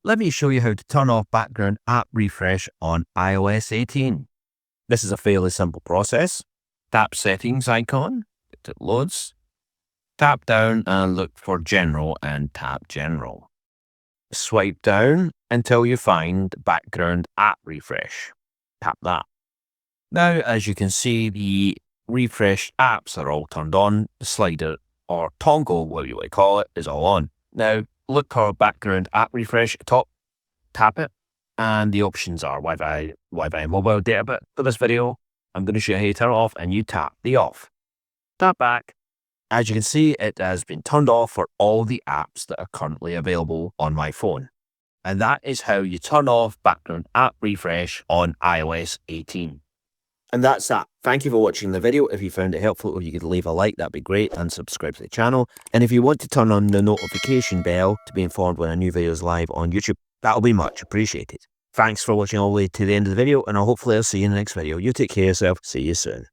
let me show you how to turn off background app refresh on iOS 18. This is a fairly simple process. Tap Settings icon, it loads. Tap down and look for General and tap General. Swipe down until you find background app refresh. Tap that. Now, as you can see, the refreshed apps are all turned on. The slider or toggle, whatever you want to call it, is all on. Now, look for background app refresh at the top, tap it, and the options are Wi-Fi mobile data. But for this video, I'm going to show you how to turn it off, and you tap the off. Tap back. As you can see, it has been turned off for all the apps that are currently available on my phone. And that is how you turn off background app refresh on iOS 18. And that's that. Thank you for watching the video. If you found it helpful, or you could leave a like, that'd be great, and subscribe to the channel. And if you want to turn on the notification bell to be informed when a new video is live on YouTube, that'll be much appreciated. Thanks for watching all the way to the end of the video, and I'll hopefully see you in the next video. You take care of yourself. See you soon.